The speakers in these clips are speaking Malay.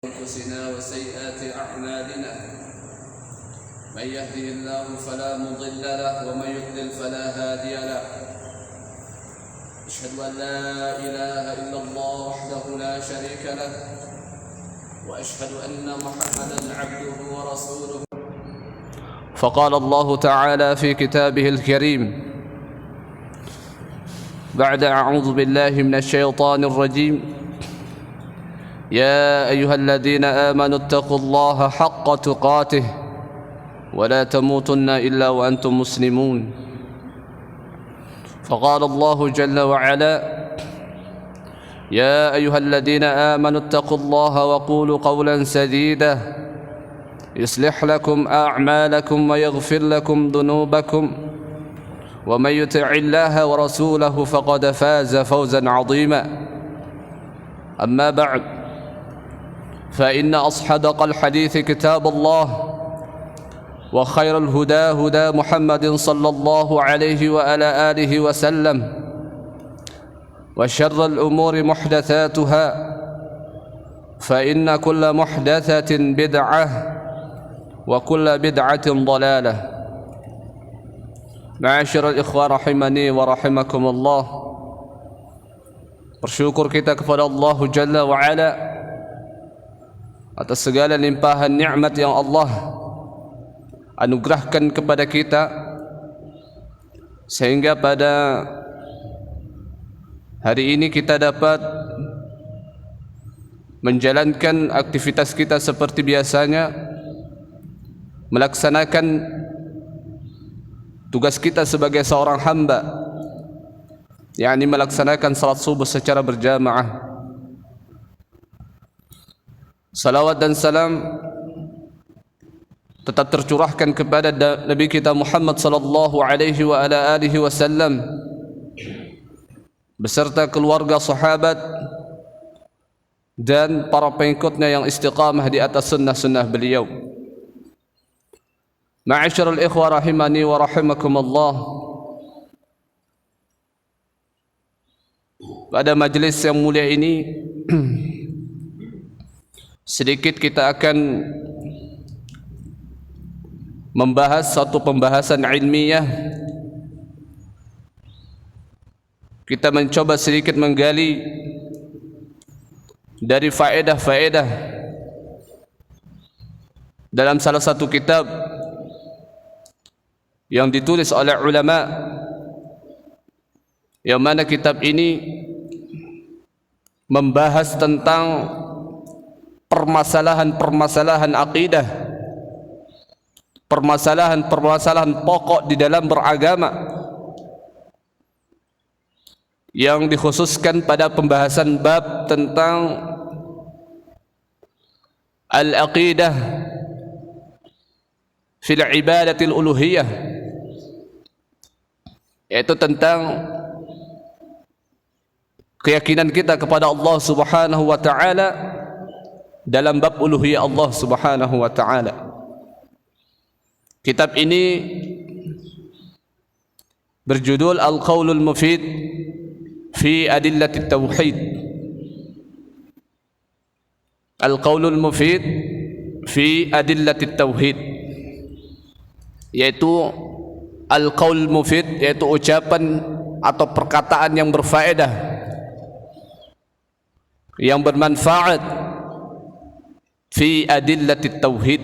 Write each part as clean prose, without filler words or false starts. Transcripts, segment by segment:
أنفسنا وسيئات أعمالنا من يهده الله فلا مضل له ومن يضلل فلا هادي له أشهد أن لا إله إلا الله وحده لا شريك له وأشهد أن محمدا عبده ورسوله فقال الله تعالى في كتابه الكريم بعد أعوذ بالله من الشيطان الرجيم يا أيها الذين آمنوا اتقوا الله حق تقاته ولا تموتن إلا وأنتم مسلمون فقال الله جل وعلا يا أيها الذين آمنوا اتقوا الله وقولوا قولا سديدا يصلح لكم أعمالكم ويغفر لكم ذنوبكم ومن يطع الله ورسوله فقد فاز فوزا عظيما أما بعد فإن أصدق الحديث كتاب الله وخير الهدى هدى محمد صلى الله عليه وعلى آله وسلم وشر الأمور محدثاتها فإن كل محدثة بدعة وكل بدعة ضلالة معاشر الإخوة rahimani wa rahimakumullah. Bersyukur kita kepada Allah Jalla wa Ala atas segala limpahan nikmat yang Allah anugerahkan kepada kita, sehingga pada hari ini kita dapat menjalankan aktivitas kita seperti biasanya, melaksanakan tugas kita sebagai seorang hamba, yakni melaksanakan salat subuh secara berjamaah. Salawat dan salam tetap tercurahkan kepada Nabi kita Muhammad sallallahu alaihi wa ala alihi wasallam beserta keluarga, sahabat dan para pengikutnya yang istiqamah di atas sunnah-sunnah beliau. Ma'asyiral ikhwah rahimani wa rahimakumullah. Pada majlis yang mulia ini sedikit kita akan membahas satu pembahasan ilmiah. Kita mencoba sedikit menggali dari faedah-faedah dalam salah satu kitab yang ditulis oleh ulama, yang mana kitab ini membahas tentang permasalahan-permasalahan akidah, permasalahan-permasalahan pokok di dalam beragama, yang dikhususkan pada pembahasan bab tentang al-aqidah fil ibadatil uluhiyah, yaitu tentang keyakinan kita kepada Allah Subhanahu wa taala dalam bab uluhiyah Allah Subhanahu wa taala. Kitab ini berjudul Al-Qaulul Mufid fi Adillatit Tauhid. Al-Qaulul Mufid fi Adillatit Tauhid, yaitu Al-Qaul Mufid, yaitu ucapan atau perkataan yang berfaedah, yang bermanfaat, fi Adillatit Tauhid,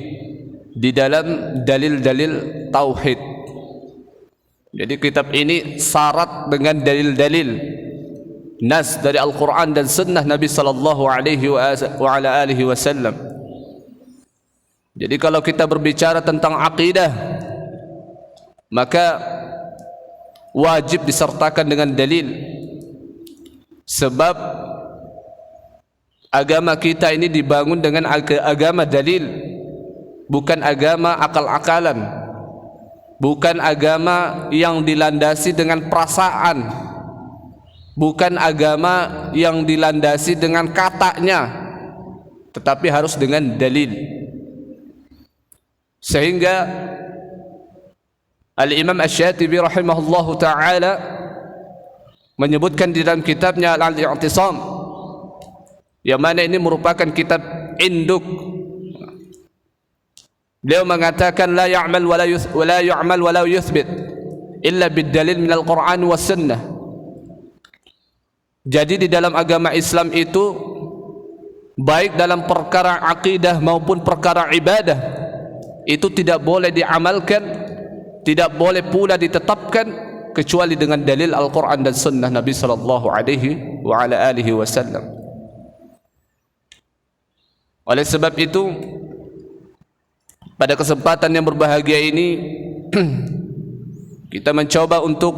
di dalam dalil-dalil tauhid. Jadi kitab ini syarat dengan dalil-dalil nas dari Al-Quran dan sunnah Nabi sallallahu alaihi wa ala alihi wasallam. Jadi kalau kita berbicara tentang akidah, maka wajib disertakan dengan dalil, sebab agama kita ini dibangun dengan agama dalil, bukan agama akal-akalan, bukan agama yang dilandasi dengan perasaan, bukan agama yang dilandasi dengan katanya, tetapi harus dengan dalil. Sehingga Al-Imam Asy-Syatibi rahimahullahu ta'ala menyebutkan di dalam kitabnya Al-I'tisam, yang mana ini merupakan kitab induk. Beliau mengatakan la ya'mal wa la yu'mal wa la yuthbit illa bid-dalil minal Qur'an was sunnah. Jadi di dalam agama Islam itu, baik dalam perkara akidah maupun perkara ibadah, itu tidak boleh diamalkan, tidak boleh pula ditetapkan kecuali dengan dalil Al-Quran dan Sunnah Nabi sallallahu alaihi wa ala alihi wasallam. Oleh sebab itu, pada kesempatan yang berbahagia ini kita mencoba untuk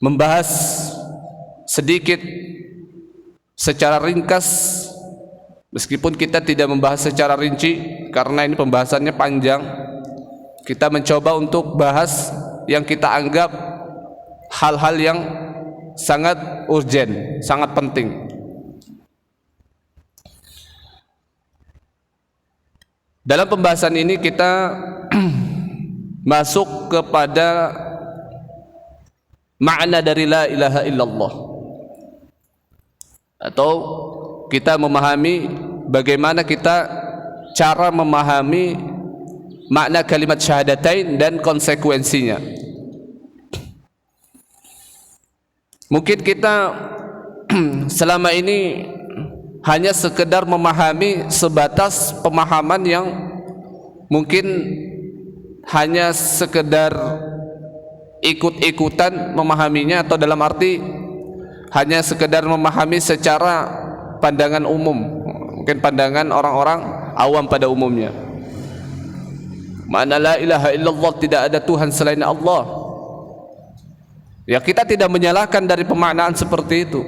membahas sedikit secara ringkas, meskipun kita tidak membahas secara rinci karena ini pembahasannya panjang. Kita mencoba untuk bahas yang kita anggap hal-hal yang sangat urgen, sangat penting. Dalam pembahasan ini kita masuk kepada makna dari la ilaha illallah, atau kita memahami bagaimana kita cara memahami makna kalimat syahadatain dan konsekuensinya. Mungkin kita selama ini hanya sekedar memahami sebatas pemahaman yang mungkin hanya sekedar ikut-ikutan memahaminya, atau dalam arti hanya sekedar memahami secara pandangan umum, mungkin pandangan orang-orang awam pada umumnya. Makna la ilaha illallah, tidak ada Tuhan selain Allah. Ya, kita tidak menyalahkan dari pemaknaan seperti itu.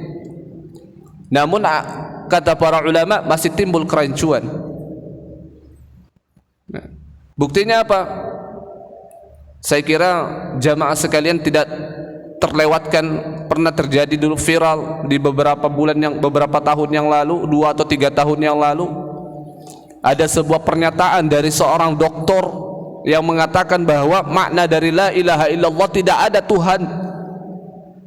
Namun kata para ulama masih timbul kerancuan. Nah, buktinya apa? Saya kira jamaah sekalian tidak terlewatkan, pernah terjadi dulu viral di beberapa tahun yang lalu, 2 atau 3 tahun yang lalu, ada sebuah pernyataan dari seorang doktor yang mengatakan bahwa makna dari la ilaha illallah, tidak ada Tuhan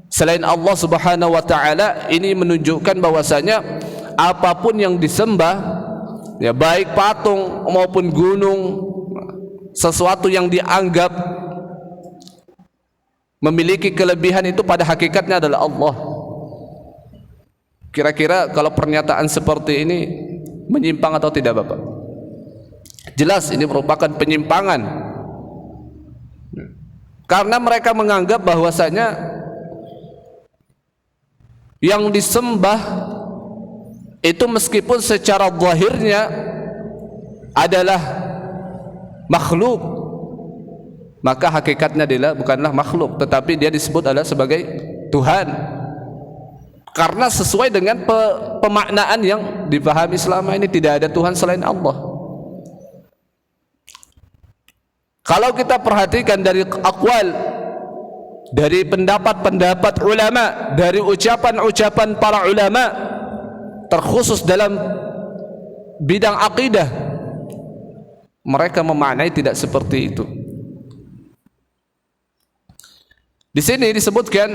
selain Allah subhanahu wa ta'ala. Ini menunjukkan bahwasanya apapun yang disembah, ya baik patung maupun gunung, sesuatu yang dianggap memiliki kelebihan, itu pada hakikatnya adalah Allah. Kira-kira kalau pernyataan seperti ini menyimpang atau tidak, Bapak? Jelas ini merupakan penyimpangan, karena mereka menganggap bahwasanya yang disembah itu meskipun secara zahirnya adalah makhluk, maka hakikatnya dia bukanlah makhluk, tetapi dia disebut adalah sebagai Tuhan, karena sesuai dengan pemaknaan yang dipahami selama ini, tidak ada Tuhan selain Allah. Kalau kita perhatikan dari aqwal, dari pendapat-pendapat ulama, dari ucapan-ucapan para ulama, terkhusus dalam bidang akidah, mereka memaknai tidak seperti itu. Di sini disebutkan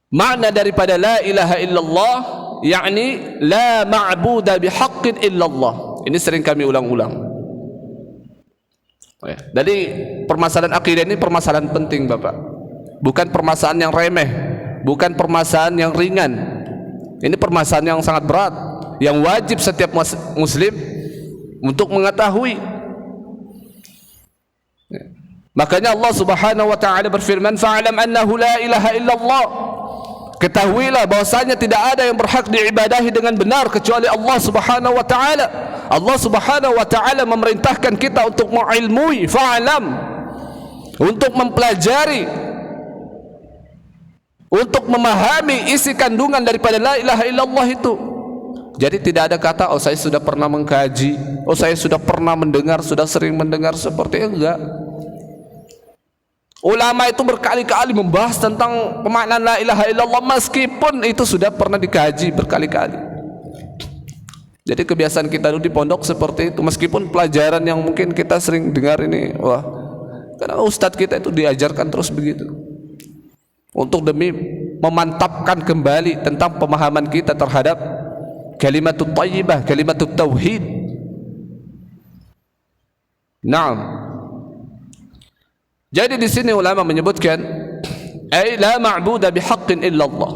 makna daripada la ilaha illallah, yakni la ma'buda bihaqqin illallah. Ini sering kami ulang-ulang. Jadi permasalahan akidah ini permasalahan penting, Bapak. Bukan permasalahan yang remeh, bukan permasalahan yang ringan. Ini permasalahan yang sangat berat, yang wajib setiap muslim untuk mengetahui. Makanya Allah subhanahu wa ta'ala berfirman, fa'alam annahu la ilaha illallah, ketahuilah bahwasanya tidak ada yang berhak diibadahi dengan benar kecuali Allah subhanahu wa ta'ala. Allah subhanahu wa ta'ala memerintahkan kita untuk mengilmui, fa'alam, untuk mempelajari, untuk memahami isi kandungan daripada la ilaha illallah itu. Jadi tidak ada kata, oh saya sudah pernah mengkaji, oh saya sudah pernah mendengar, sudah sering mendengar, seperti enggak. Ulama itu berkali-kali membahas tentang pemaknaan la ilaha illallah, meskipun itu sudah pernah dikaji berkali-kali. Jadi kebiasaan kita dulu di pondok seperti itu, meskipun pelajaran yang mungkin kita sering dengar ini, wah, karena ustadz kita itu diajarkan terus begitu, untuk demi memantapkan kembali tentang pemahaman kita terhadap kalimatut thayyibah, kalimatut tauhid. Naam. Jadi di sini ulama menyebutkan ay la ma'budu bihaqqin illa Allah,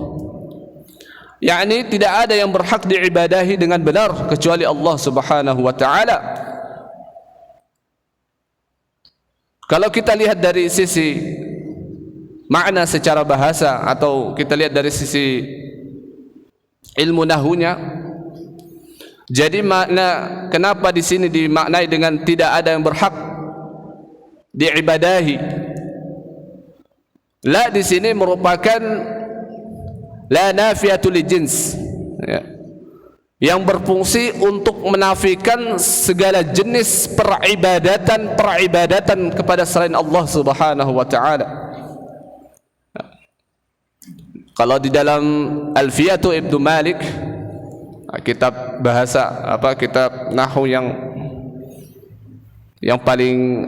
yakni tidak ada yang berhak diibadahi dengan benar kecuali Allah Subhanahu wa taala. Kalau kita lihat dari sisi makna secara bahasa atau kita lihat dari sisi ilmu nahunya, jadi makna kenapa di sini dimaknai dengan tidak ada yang berhak diibadahi, la di sini merupakan la nafiyatul jins, ya, yang berfungsi untuk menafikan segala jenis peribadatan kepada selain Allah Subhanahu wa taala. Kalau di dalam Alfiyatu Ibnu Malik, kitab bahasa kitab nahwu yang paling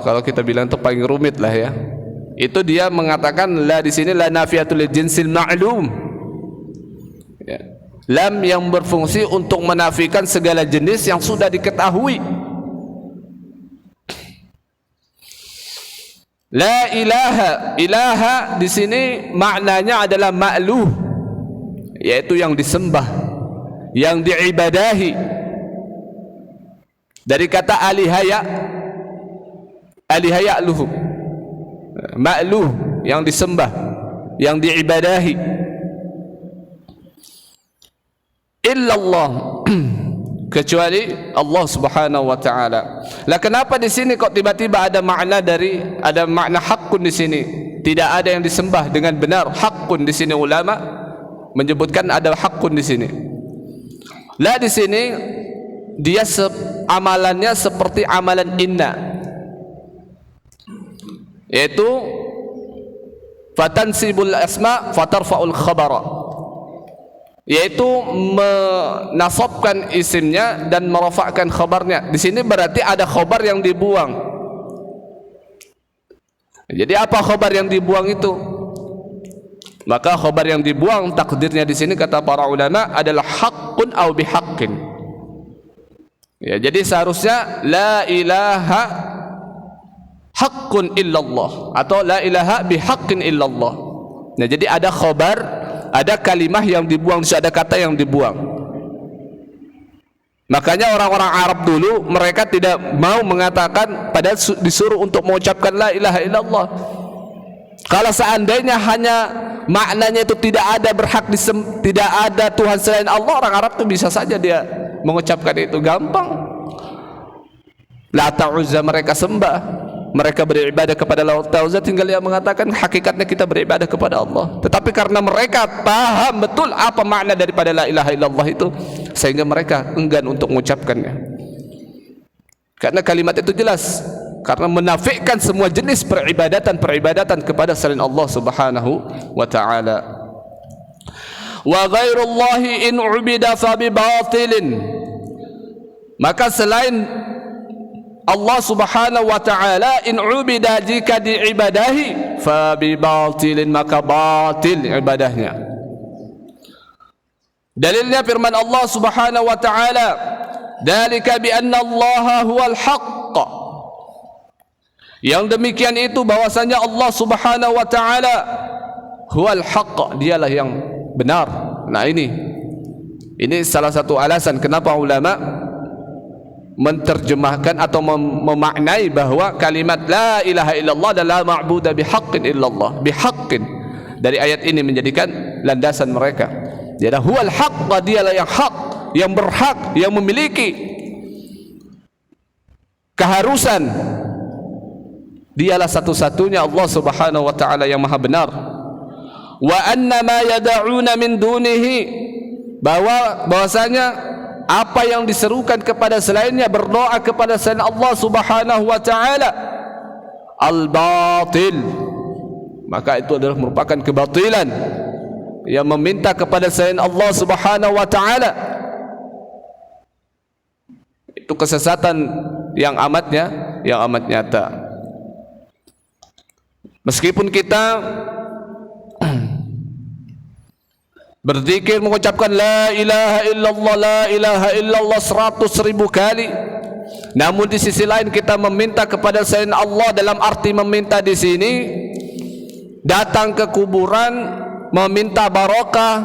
kalau kita bilang itu paling rumit lah ya, itu dia mengatakan la di sini la nafiyatul jinsil ma'lum, ya, lam yang berfungsi untuk menafikan segala jenis yang sudah diketahui. La ilaha, ilaha di sini maknanya adalah ma'luh, yaitu yang disembah, yang diibadahi. Dari kata alihaya, alihaya luhu, ma'luh, yang disembah, yang diibadahi. Illallah, kecuali Allah Subhanahu wa taala. Lah kenapa di sini kok tiba-tiba ada makna haqqun di sini? Tidak ada yang disembah dengan benar. Haqqun di sini ulama menyebutkan ada haqqun di sini. Lah di sini dia amalannya seperti amalan inna, yaitu fatansibul asma fatarfa'ul khabara, yaitu menasabkan isimnya dan merafa'kan khabarnya. Di sini berarti ada khabar yang dibuang. Jadi apa khabar yang dibuang itu? Maka khabar yang dibuang takdirnya di sini kata para ulama adalah haqqun au bihaqqin. Ya, jadi seharusnya la ilaha haqqun illallah atau la ilaha bihaqqin illallah. Nah, jadi ada khabar, ada kalimah yang dibuang, ada kata yang dibuang. Makanya orang-orang Arab dulu mereka tidak mau mengatakan, padahal disuruh untuk mengucapkan la ilaha illallah. Kalau seandainya hanya maknanya itu tidak ada tidak ada Tuhan selain Allah, orang Arab itu bisa saja dia mengucapkan itu, gampang. Lata Uzza mereka sembah, mereka beribadah kepada Lata Uzza, tinggal dia mengatakan hakikatnya kita beribadah kepada Allah. Tetapi karena mereka paham betul apa makna daripada la ilaha illallah itu, sehingga mereka enggan untuk mengucapkannya. Karena kalimat itu jelas, karena menafikan semua jenis peribadatan kepada selain Allah Subhanahu wa taala. Wa ghairullahi in ubida fa bi batilin, maka selain Allah Subhanahu wa taala in ubida, jika diibadahi, fa bi batilin, maka batil ibadahnya. Dalilnya firman Allah Subhanahu wa taala, dalika bi anna Allah huwal haqq, yang demikian itu bahwasanya Allah Subhanahu wa taala huwal haqq, dialah yang benar. Nah, ini salah satu alasan kenapa ulama menterjemahkan atau memaknai bahwa kalimat la ilaha illallah dan la ma'budu bihaqqin illallah, bihaqqin dari ayat ini menjadikan landasan mereka. Jadi huwal haqq, dialah yang hak, yang berhak, yang memiliki keharusan, dialah satu-satunya Allah Subhanahu wa taala yang maha benar. Wa anna ma yad'una min dunihi, bahwasanya apa yang diserukan kepada selainnya, berdoa kepada selain Allah Subhanahu wa taala, al-batil, maka itu adalah merupakan kebatilan. Yang meminta kepada selain Allah Subhanahu wa taala itu kesesatan yang amat nyata. Meskipun kita berzikir mengucapkan la ilaha illallah, la ilaha illallah 100.000 kali. Namun di sisi lain kita meminta kepada selain Allah, dalam arti meminta di sini datang ke kuburan meminta barokah,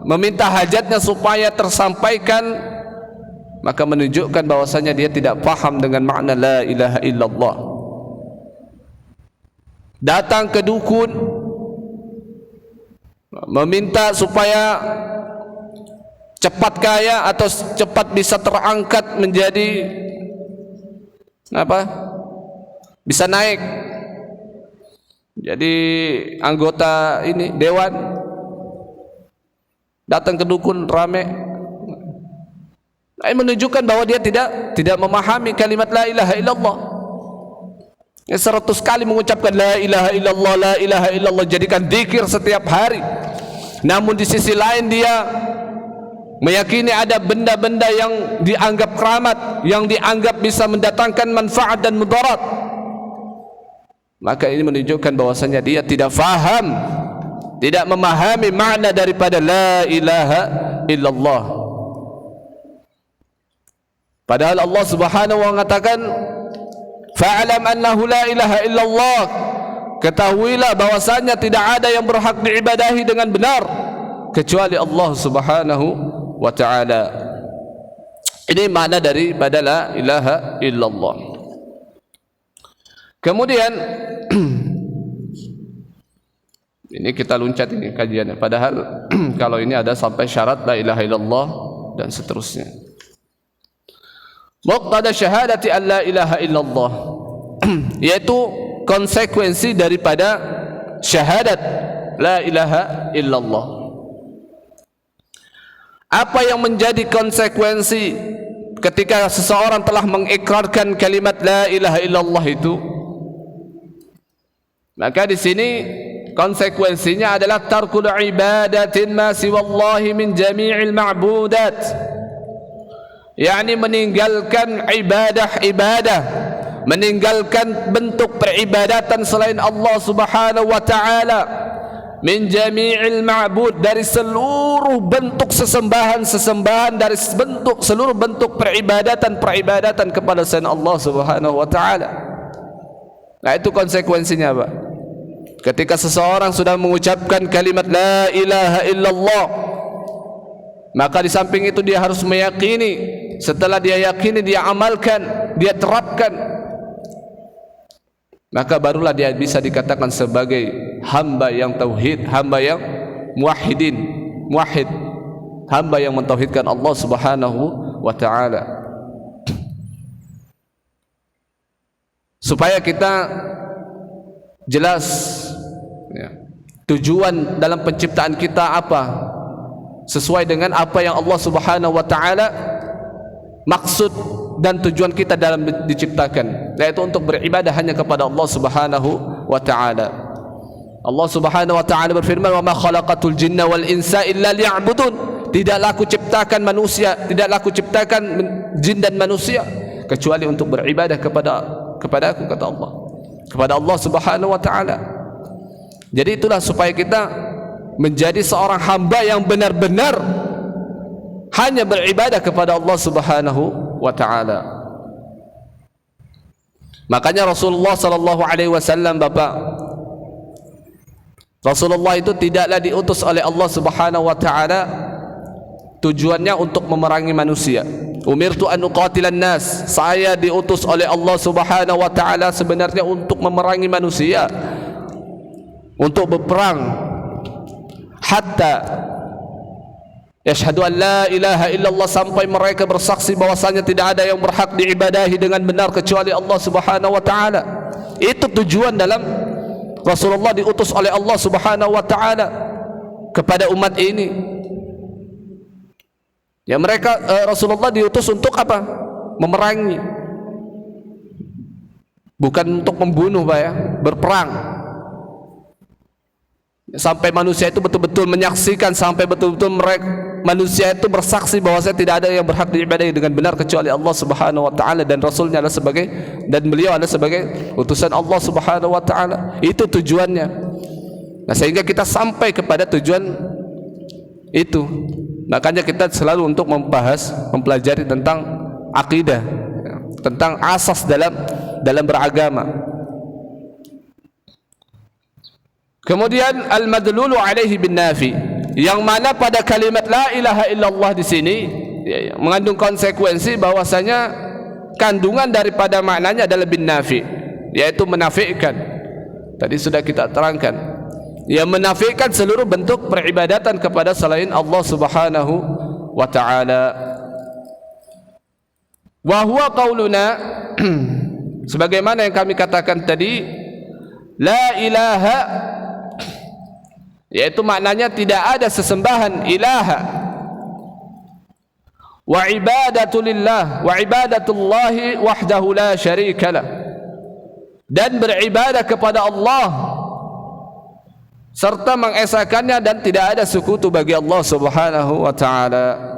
meminta hajatnya supaya tersampaikan, maka menunjukkan bahwasanya dia tidak paham dengan makna la ilaha illallah. Datang ke dukun meminta supaya cepat kaya atau cepat bisa terangkat menjadi bisa naik jadi anggota ini dewan. Datang ke dukun rame, menunjukkan bahwa dia tidak memahami kalimat la ilaha illallah. 100 kali mengucapkan la ilaha illallah, la ilaha illallah, jadikan zikir setiap hari. Namun di sisi lain dia meyakini ada benda-benda yang dianggap keramat, yang dianggap bisa mendatangkan manfaat dan mudarat. Maka ini menunjukkan bahwasanya dia tidak faham, tidak memahami makna daripada la ilaha illallah. Padahal Allah Subhanahu wa mengatakan fa'alam annahu la ilaha illallah, ketahuilah bahwasanya tidak ada yang berhak diibadahi dengan benar kecuali Allah Subhanahu wa ta'ala. Ini makna daripada la ilaha illallah. Kemudian ini kita loncat ini kajiannya, padahal kalau ini ada sampai syarat la ilaha illallah dan seterusnya. Muqtada syahadati an la ilaha illallah, yaitu konsekuensi daripada syahadat la ilaha illallah. Apa yang menjadi konsekuensi ketika seseorang telah mengikrarkan kalimat la ilaha illallah itu? Maka di sini konsekuensinya adalah tarkul ibadatin ma siwallahi min jami'il ma'budat, yakni meninggalkan ibadah, meninggalkan bentuk peribadatan selain Allah Subhanahu wa ta'ala, min jami'il ma'bud, dari seluruh bentuk sesembahan, dari seluruh bentuk peribadatan kepada selain Allah Subhanahu wa ta'ala. Nah, itu konsekuensinya apa? Ketika seseorang sudah mengucapkan kalimat la ilaha illallah, maka di samping itu dia harus meyakini. Setelah dia yakini, dia amalkan, dia terapkan, maka barulah dia bisa dikatakan sebagai hamba yang tauhid, hamba yang muwahhid, hamba yang mentauhidkan Allah Subhanahu wa ta'ala. Supaya kita jelas ya, tujuan dalam penciptaan kita apa, sesuai dengan apa yang Allah Subhanahu wa ta'ala maksud dan tujuan kita dalam diciptakan, yaitu untuk beribadah hanya kepada Allah Subhanahu wa ta'ala. Allah Subhanahu wa ta'ala berfirman, wa ma khalaqatul jinna wal insa illa liya'budun, tidaklah aku ciptakan manusia, tidaklah aku ciptakan jin dan manusia kecuali untuk beribadah kepada aku, kata Allah, kepada Allah Subhanahu wa ta'ala. Jadi itulah supaya kita menjadi seorang hamba yang benar-benar hanya beribadah kepada Allah Subhanahu wa ta'ala. Makanya Rasulullah sallallahu alaihi wasallam, Bapak, Rasulullah itu tidaklah diutus oleh Allah Subhanahu wa ta'ala tujuannya untuk memerangi manusia. Umirtu an uqatilan nas, saya diutus oleh Allah Subhanahu wa ta'ala sebenarnya untuk memerangi manusia, untuk berperang, hatta yashhadu an la ilaha illallah, sampai mereka bersaksi bahwasanya tidak ada yang berhak diibadahi dengan benar kecuali Allah Subhanahu wa ta'ala. Itu tujuan dalam Rasulullah diutus oleh Allah Subhanahu wa ta'ala kepada umat ini. Ya, mereka Rasulullah diutus untuk apa? Memerangi, bukan untuk membunuh, Pak, ya, berperang. Sampai manusia itu betul-betul menyaksikan, sampai betul-betul manusia itu bersaksi bahwa tidak ada yang berhak diibadahi dengan benar kecuali Allah Subhanahu wa ta'ala, dan Rasulnya adalah sebagai, dan beliau adalah sebagai utusan Allah Subhanahu wa ta'ala. Itu tujuannya. Nah, sehingga kita sampai kepada tujuan Itu. Makanya kita selalu untuk mempelajari tentang akidah, tentang asas dalam beragama. Kemudian al-madlulu alaihi bin nafi, yang mana pada kalimat la ilaha illallah di sini mengandung konsekuensi bahwasanya kandungan daripada maknanya adalah bin nafi, yaitu menafikan. Tadi sudah kita terangkan, yang menafikan seluruh bentuk peribadatan kepada selain Allah Subhanahu wa taala. Wa huwa qauluna sebagaimana yang kami katakan tadi, la ilaha, yaitu maknanya tidak ada sesembahan, ilaha, wa ibadatulillah, wa ibadatullahi wahdahu la syarikalah, dan beribadah kepada Allah serta mengesakannya dan tidak ada sekutu bagi Allah Subhanahu wa taala.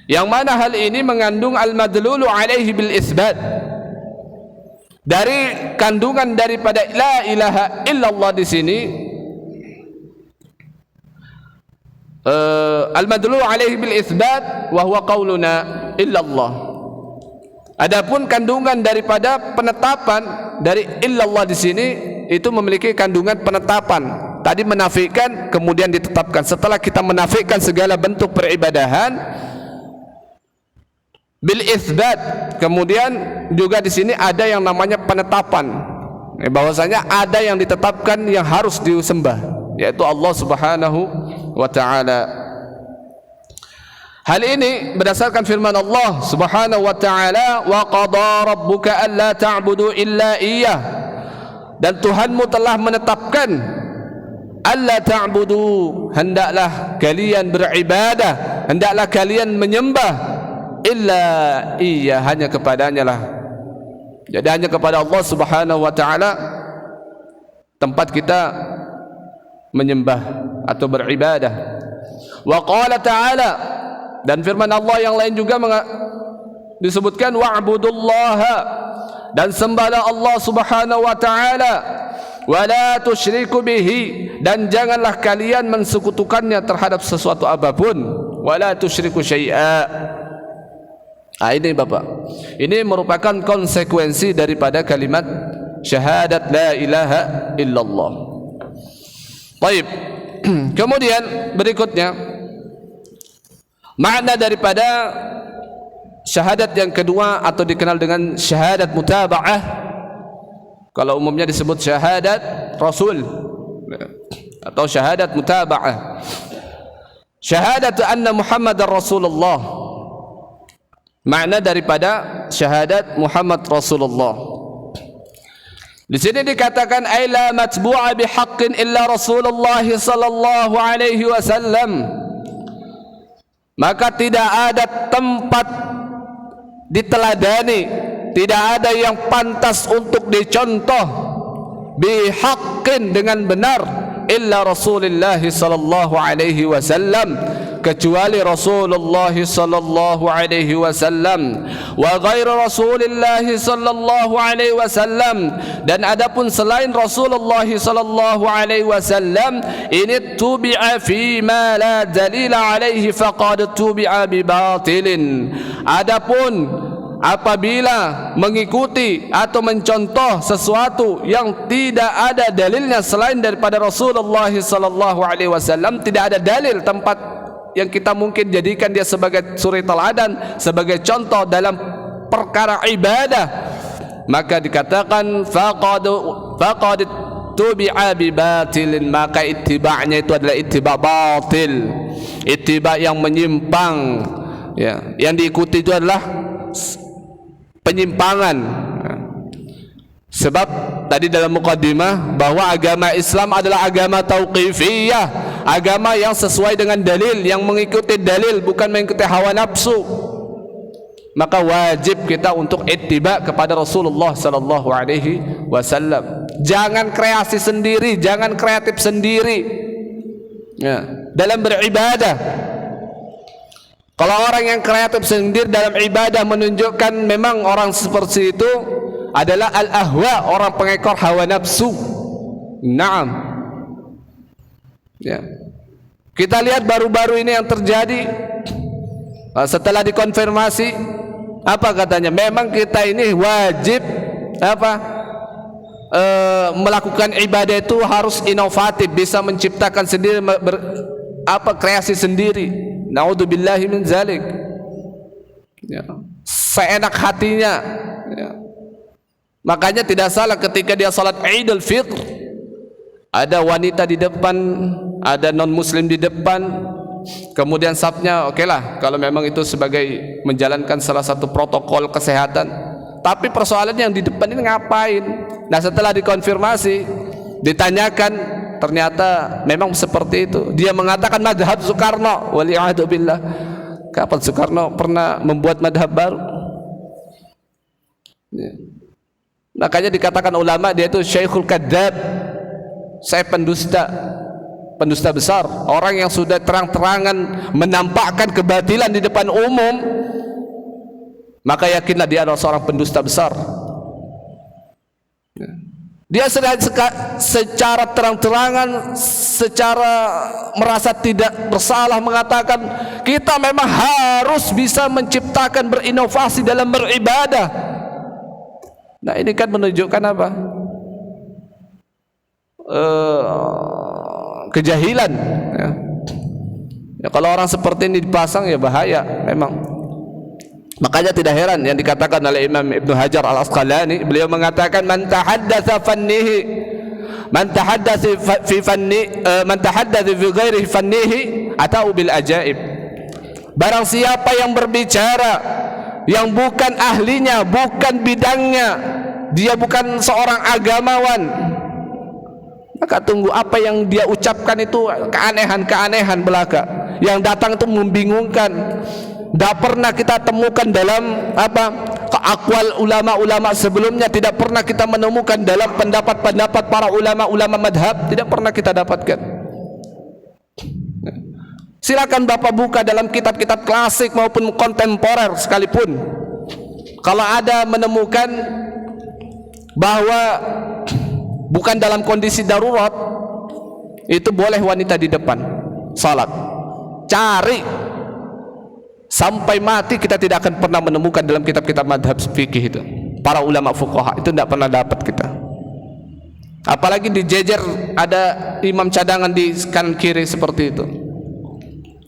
Yang mana hal ini mengandung al-madlulu alaihi bil isbat, dari kandungan daripada la ilaha illallah di sini. Al-madlulu alaihi bil isbat wa huwa qauluna illallah. Adapun kandungan daripada penetapan dari illallah di sini itu memiliki kandungan penetapan. Tadi menafikan, kemudian ditetapkan. Setelah kita menafikan segala bentuk peribadahan bil isbat, kemudian juga di sini ada yang namanya penetapan, bahwasanya ada yang ditetapkan yang harus disembah, yaitu Allah Subhanahu wa taala. Hal ini berdasarkan firman Allah Subhanahu wa taala, wa qada rabbuka alla ta'budu illa iyyah, dan Tuhanmu telah menetapkan alla ta'budu, hendaklah kalian beribadah, hendaklah kalian menyembah, illa iyyah, hanya kepadanya lah. Jadi hanya kepada Allah Subhanahu wa taala tempat kita menyembah atau beribadah. Wa qala ta'ala, dan firman Allah yang lain juga disebutkan wa'budullaha, dan sembahlah Allah Subhanahu wa taala, wa la tusyriku bihi, dan janganlah kalian mensekutukannya terhadap sesuatu apapun, wa la tusyriku syai'a. Ini Bapak, ini merupakan konsekuensi daripada kalimat syahadat la ilaha illallah. Baik. Kemudian berikutnya makna daripada syahadat yang kedua atau dikenal dengan syahadat mutaba'ah, kalau umumnya disebut syahadat Rasul atau syahadat mutaba'ah. Syahadat anna Muhammadar Rasulullah, makna daripada syahadat Muhammad Rasulullah di sini dikatakan ay la matbu'a bihaqqin illa Rasulullah sallallahu alaihi wasallam, maka tidak ada tempat diteladani, tidak ada yang pantas untuk dicontoh bihaqqin, dengan benar, illa Rasulullah sallallahu alaihi wasallam, kecuali Rasulullah sallallahu alaihi wasallam, wa ghairu Rasulullah sallallahu alaihi wasallam, dan adapun selain Rasulullah sallallahu alaihi wasallam, ini tubi'a fi ma la dalila alaihi faqad tubi'a bi batilin. Adapun apabila mengikuti atau mencontoh sesuatu yang tidak ada dalilnya selain daripada Rasulullah sallallahu alaihi wasallam, tidak ada dalil tempat yang kita mungkin jadikan dia sebagai suri teladan, sebagai contoh dalam perkara ibadah, maka dikatakan faqad tubi'a bi batilin, maka ittiba'nya itu adalah ittiba' batil, ittiba' yang menyimpang, ya, yang diikuti itu adalah penyimpangan. Sebab tadi dalam muqaddimah bahwa agama Islam adalah agama tauqifiyah, agama yang sesuai dengan dalil, yang mengikuti dalil, bukan mengikuti hawa nafsu. Maka wajib kita untuk ittiba kepada Rasulullah sallallahu alaihi wasallam. Jangan kreasi sendiri, jangan kreatif sendiri, ya, dalam beribadah. Kalau orang yang kreatif sendiri dalam ibadah menunjukkan memang orang seperti itu adalah al-ahwa, orang pengekor hawa nafsu. Naam. Ya. Kita lihat baru-baru ini yang terjadi setelah dikonfirmasi, apa katanya? Memang kita ini wajib melakukan ibadah itu harus inovatif, bisa menciptakan sendiri, kreasi sendiri. Naudzubillahi min zalik. Ya. Seenak hatinya. Ya. Makanya tidak salah ketika dia salat Idul Fitr, ada wanita di depan, ada non muslim di depan, kemudian safnya okelah kalau memang itu sebagai menjalankan salah satu protokol kesehatan. Tapi persoalannya yang di depan ini ngapain? Nah, setelah dikonfirmasi, ditanyakan, ternyata memang seperti itu. Dia mengatakan madhab Soekarno. Waliyahdubillah. Kapan Soekarno pernah membuat madhab baru? Ya. Makanya dikatakan ulama dia itu Syekhul Kadzab. Saya pendusta, pendusta besar, orang yang sudah terang-terangan menampakkan kebatilan di depan umum, maka yakinlah dia adalah seorang pendusta besar. Dia secara terang-terangan, secara merasa tidak bersalah mengatakan kita memang harus bisa menciptakan, berinovasi dalam beribadah. Nah, ini kan menunjukkan apa? Kejahilan. Ya. Ya, kalau orang seperti ini dipasang ya bahaya memang. Makanya tidak heran yang dikatakan oleh Imam Ibnu Hajar Al-Asqalani, beliau mengatakan man tahaddatsa fi ghairi fannihi atau bil ajaib. Barang siapa yang berbicara yang bukan ahlinya, bukan bidangnya, dia bukan seorang agamawan, maka tunggu apa yang dia ucapkan itu keanehan-keanehan belaka yang datang itu membingungkan. Tidak pernah kita temukan dalam keakwal ulama-ulama sebelumnya, tidak pernah kita menemukan dalam pendapat-pendapat para ulama-ulama madhab, tidak pernah kita dapatkan. Silakan Bapak buka dalam kitab-kitab klasik maupun kontemporer sekalipun, kalau ada menemukan bahwa bukan dalam kondisi darurat itu boleh wanita di depan salat, cari sampai mati, kita tidak akan pernah menemukan dalam kitab-kitab madhab fikih itu, para ulama fuqaha itu tidak pernah dapat kita. Apalagi dijejer ada imam cadangan di kanan kiri seperti itu.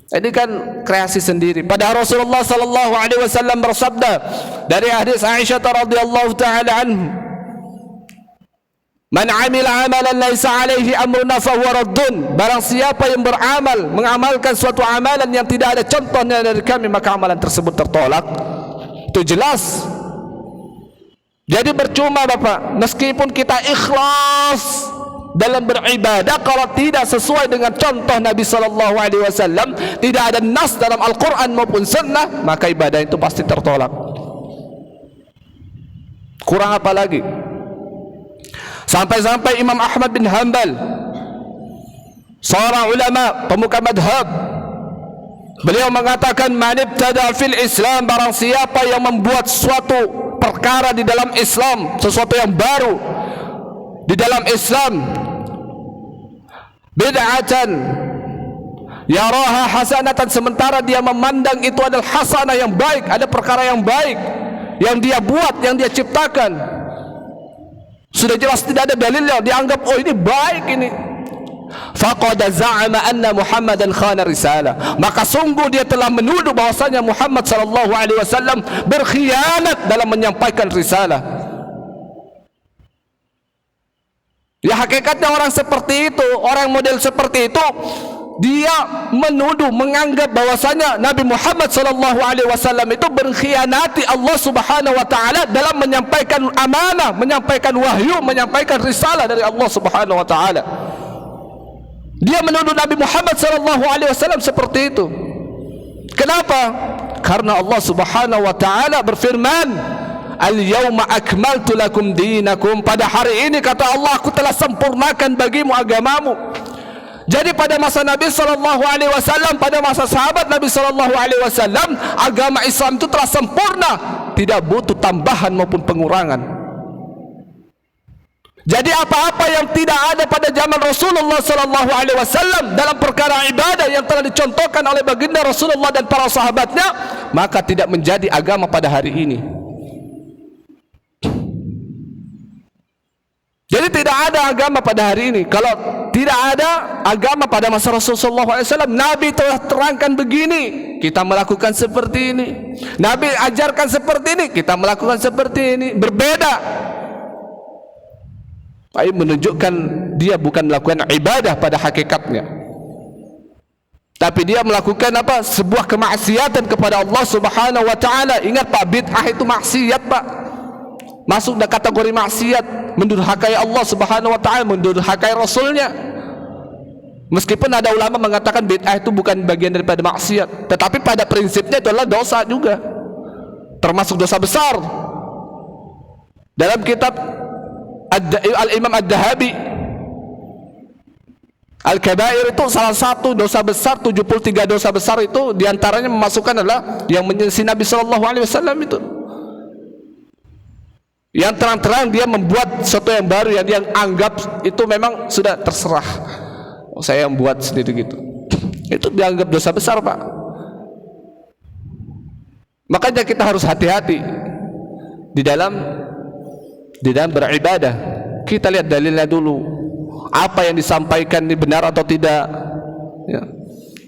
Ini kan kreasi sendiri. Padahal Rasulullah sallallahu alaihi wasallam bersabda dari hadis Aisyah radhiyallahu taala anhu, "Man 'amila 'amalan laisa 'alaihi amruna fa huwa raddun." Barang siapa yang beramal, mengamalkan suatu amalan yang tidak ada contohnya dari kami, maka amalan tersebut tertolak. Itu jelas. Jadi percuma Bapak, meskipun kita ikhlas dalam beribadah, kalau tidak sesuai dengan contoh Nabi sallallahu alaihi wasallam, tidak ada nas dalam Al-Qur'an maupun sunnah, maka ibadah itu pasti tertolak. Kurang apa lagi? Sampai-sampai Imam Ahmad bin Hanbal, seorang ulama pemuka madhab, beliau mengatakan man ibtada fil Islam, barang siapa yang membuat suatu perkara di dalam Islam, sesuatu yang baru di dalam Islam, bid'atan yaraha hasanatan, sementara dia memandang itu adalah hasanah yang baik, ada perkara yang baik yang dia buat, yang dia ciptakan, sudah jelas tidak ada dalilnya, dianggap oh ini baik ini, faqad za'ama anna Muhammadan khana risalah, maka sungguh dia telah menuduh bahwasanya Muhammad sallallahu alaihi wasallam berkhianat dalam menyampaikan risalah. Ya, hakikatnya orang seperti itu, orang model seperti itu, dia menuduh, menganggap bahwasanya Nabi Muhammad sallallahu alaihi wasallam itu berkhianati Allah Subhanahu wa taala dalam menyampaikan amanah, menyampaikan wahyu, menyampaikan risalah dari Allah Subhanahu wa taala. Dia menuduh Nabi Muhammad sallallahu alaihi wasallam seperti itu. Kenapa? Karena Allah Subhanahu wa taala berfirman, Al-yawma akmaltu lakum dinakum, pada hari ini kata Allah, aku telah sempurnakan bagimu agamamu. Jadi pada masa Nabi sallallahu alaihi wasallam, pada masa sahabat Nabi sallallahu alaihi wasallam, agama Islam itu telah sempurna, tidak butuh tambahan maupun pengurangan. Jadi apa-apa yang tidak ada pada zaman Rasulullah sallallahu alaihi wasallam dalam perkara ibadah yang telah dicontohkan oleh baginda Rasulullah dan para sahabatnya, maka tidak menjadi agama pada hari ini. Jadi tidak ada agama pada hari ini. Kalau tidak ada agama pada masa Rasulullah SAW, Nabi telah terangkan begini, kita melakukan seperti ini. Nabi ajarkan seperti ini, kita melakukan seperti ini. Berbeda. Ini menunjukkan dia bukan melakukan ibadah pada hakikatnya, tapi dia melakukan apa? Sebuah kemaksiatan kepada Allah Subhanahu wa taala. Ingat Pak, bid'ah itu maksiat, Pak. Masuk dalam kategori maksiat, mendurhakai Allah Subhanahu wa taala, mendurhakai Rasulnya. Meskipun ada ulama mengatakan bid'ah itu bukan bagian daripada maksiat, tetapi pada prinsipnya itu adalah dosa juga, termasuk dosa besar. Dalam kitab Al-Imam Ad-Dahabi, Al-Kabair itu salah satu dosa besar, 73 dosa besar itu diantaranya memasukkan adalah yang menyelisih Nabi SAW itu, yang terang-terang dia membuat sesuatu yang baru yang dia anggap itu memang sudah terserah, saya yang buat sendiri gitu. Itu dianggap dosa besar, Pak. Makanya kita harus hati-hati di dalam beribadah. Kita lihat dalilnya dulu, apa yang disampaikan ini benar atau tidak ya.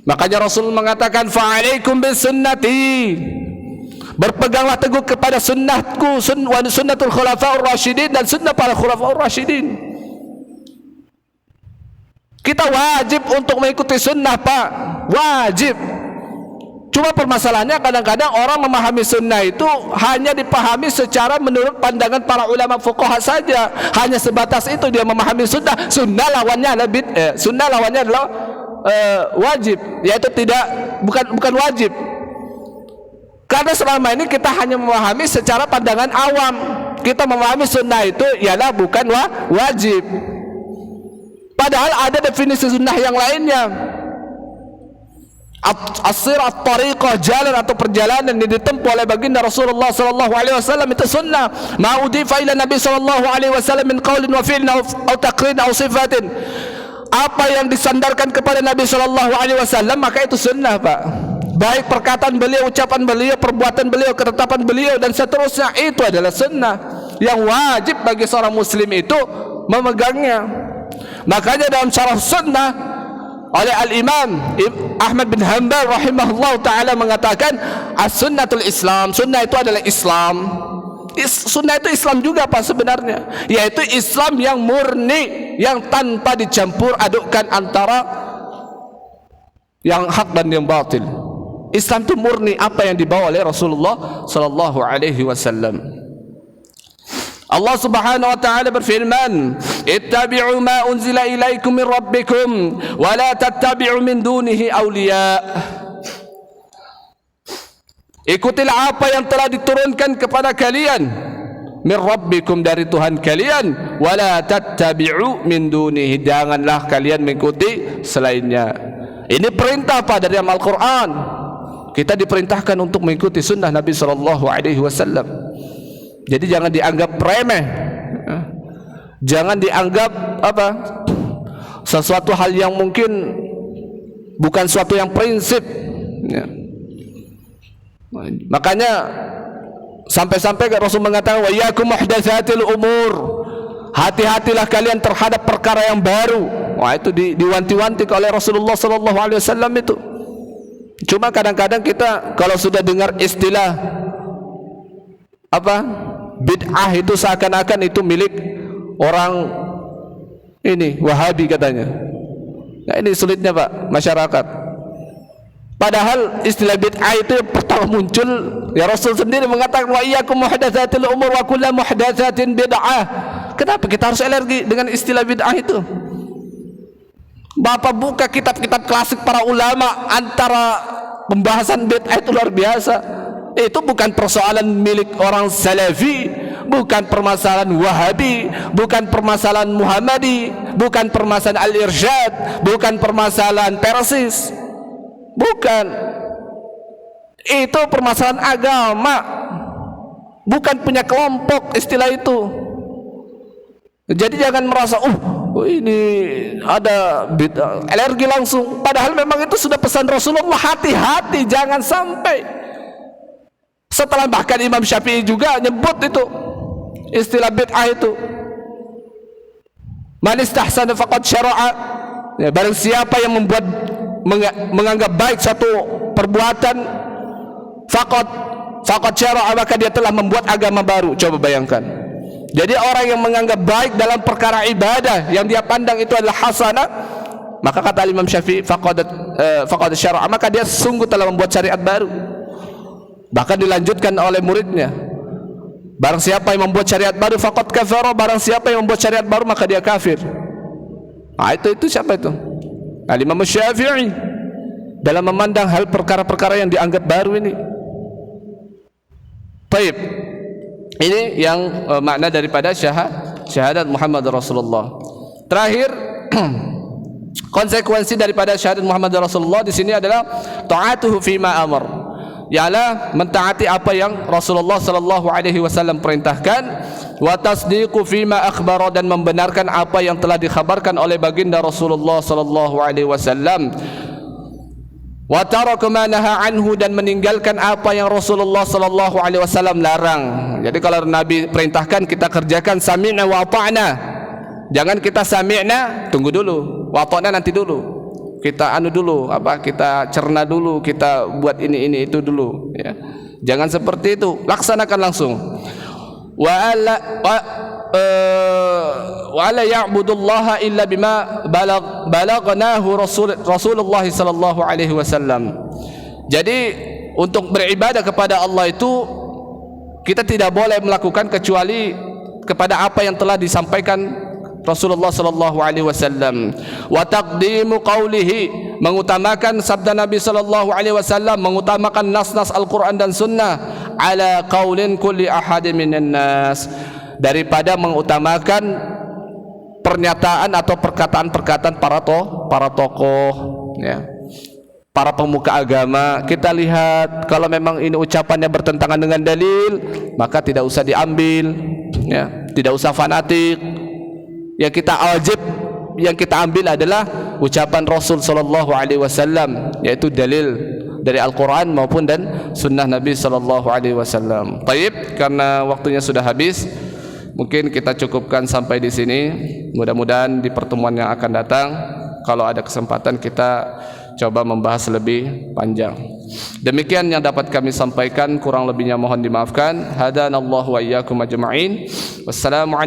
Makanya Rasul mengatakan fa'alaikum bisunnati, berpeganglah teguh kepada sunnahku, sunnatul khulafaur rasyidin, dan sunnah para khulafaur rasyidin. Kita wajib untuk mengikuti sunnah, Pak, wajib. Cuma permasalahannya kadang-kadang orang memahami sunnah itu hanya dipahami secara menurut pandangan para ulama fuqaha saja. Hanya sebatas itu dia memahami sunnah. Sunnah lawannya adalah bid'ah. Sunnah lawannya adalah wajib, yaitu bukan wajib. Karena selama ini kita hanya memahami secara pandangan awam. Kita memahami sunnah itu ialah bukan wajib. Padahal ada definisi sunnah yang lainnya. As-sirat, tariqah, jalan atau perjalanan yang ditempuh oleh baginda Rasulullah sallallahu alaihi wasallam itu sunnah. Ma udifa ila Nabi sallallahu alaihi wasallam min qaulin wa fi'lin aw taqrin aw sifatin. Apa yang disandarkan kepada Nabi sallallahu alaihi wasallam maka itu sunnah, Pak. Baik perkataan beliau, ucapan beliau, perbuatan beliau, ketetapan beliau dan seterusnya, itu adalah sunnah yang wajib bagi seorang muslim itu memegangnya. Makanya dalam syarah sunnah oleh Al-Imam Ahmad bin Hanbal rahimahullah ta'ala mengatakan as-sunnatul Islam, sunnah itu adalah Islam. Sunnah itu Islam juga, Pak, sebenarnya, yaitu Islam yang murni, yang tanpa dicampur adukkan antara yang hak dan yang batil. Islam itu murni apa yang dibawa oleh Rasulullah sallallahu alaihi wasallam. Allah Subhanahu wa ta'ala berfirman, ittabi'u ma unzila ilaikum min rabbikum wa la tattabi'u min dunihi awliya. Ikutilah apa yang telah diturunkan kepada kalian min rabbikum, dari Tuhan kalian, wa la tattabi'u min dunihi, janganlah kalian mengikuti selainnya. Ini perintah, Pak, dari Al-Quran. Kita diperintahkan untuk mengikuti sunnah Nabi sallallahu alaihi wasallam. Jadi jangan dianggap remeh, jangan dianggap sesuatu hal yang mungkin bukan suatu yang prinsip ya. Makanya sampai-sampai Rasul mengatakan wa iyyakum muhdatsatil umur, hati-hatilah kalian terhadap perkara yang baru. Wah, itu diwanti-wanti oleh Rasulullah sallallahu alaihi wasallam itu. Cuma kadang-kadang kita kalau sudah dengar istilah bid'ah itu seakan-akan itu milik orang ini Wahabi katanya. Nah, ini sulitnya, Pak, masyarakat. Padahal istilah bid'ah itu yang pertama muncul ya Rasul sendiri mengatakan wa iyyakum muhdatsatil umur wa kullu muhdatsatin bid'ah. Kenapa kita harus alergi dengan istilah bid'ah itu? Bapak buka kitab-kitab klasik para ulama, antara pembahasan bid'ah itu luar biasa. Itu bukan persoalan milik orang Salafi, bukan permasalahan Wahabi, bukan permasalahan Muhammadi, bukan permasalahan Al-Irsyad, bukan permasalahan Persis, bukan. Itu permasalahan agama, bukan punya kelompok istilah itu. Jadi jangan merasa ini ada bid'ah, alergi langsung. Padahal memang itu sudah pesan Rasulullah, hati-hati jangan sampai. Setelah bahkan Imam Syafi'i juga nyebut itu istilah bid'ah itu. Man istahsana faqad syara'a. Ya, barang siapa yang menganggap baik satu perbuatan, faqad syara'a, maka dia telah membuat agama baru. Coba bayangkan. Jadi orang yang menganggap baik dalam perkara ibadah yang dia pandang itu adalah hasanah, maka kata Imam Syafi'i faqad syara'a, maka dia sungguh telah membuat syariat baru. Bahkan dilanjutkan oleh muridnya, barang siapa yang membuat syariat baru faqad kafara, barang siapa yang membuat syariat baru maka dia kafir. Nah, itu siapa itu? Imam Syafi'i dalam memandang hal perkara-perkara yang dianggap baru ini. Baik. Ini yang makna daripada syahadat Muhammad Rasulullah. Terakhir, konsekuensi daripada syahadat Muhammad Rasulullah di sini adalah ta'atuhu fima amar. Ialah mentaati apa yang Rasulullah sallallahu alaihi wasallam perintahkan, wa tasdiqu fima akhbara, dan membenarkan apa yang telah dikhabarkan oleh baginda Rasulullah sallallahu alaihi wasallam, wa taraka ma naha anhu, dan meninggalkan apa yang Rasulullah sallallahu alaihi wasallam larang. Jadi kalau Nabi perintahkan kita kerjakan, sami'na wa ata'na. Jangan kita sami'na tunggu dulu, wa ata'na nanti dulu. Kita dulu, kita cerna dulu, kita buat ini itu dulu, ya. Jangan seperti itu, laksanakan langsung. Wa ala ya'budullaha illa bima balagnahu Rasulullah sallallahu alaihi wasallam. Jadi untuk beribadah kepada Allah itu kita tidak boleh melakukan kecuali kepada apa yang telah disampaikan Rasulullah sallallahu alaihi wasallam. Wa taqdimu qawlihi, mengutamakan sabda Nabi sallallahu alaihi wasallam, mengutamakan nas-nas Al-Qur'an dan sunnah, ala qaulin kulli ahadin minan nas, daripada mengutamakan pernyataan atau perkataan-perkataan para tokoh, ya, para pemuka agama. Kita lihat kalau memang ini ucapannya bertentangan dengan dalil, maka tidak usah diambil, ya, tidak usah fanatik. Yang kita wajib, yang kita ambil adalah ucapan Rasul sallallahu alaihi wasallam, yaitu dalil dari Al-Qur'an maupun dan sunnah Nabi sallallahu alaihi wasallam. Baik, karena waktunya sudah habis, mungkin kita cukupkan sampai di sini. Mudah-mudahan di pertemuan yang akan datang, kalau ada kesempatan, kita coba membahas lebih panjang. Demikian yang dapat kami sampaikan, kurang lebihnya mohon dimaafkan. Hadanallahu wa iyyakum ajma'in. Wassalamualaikum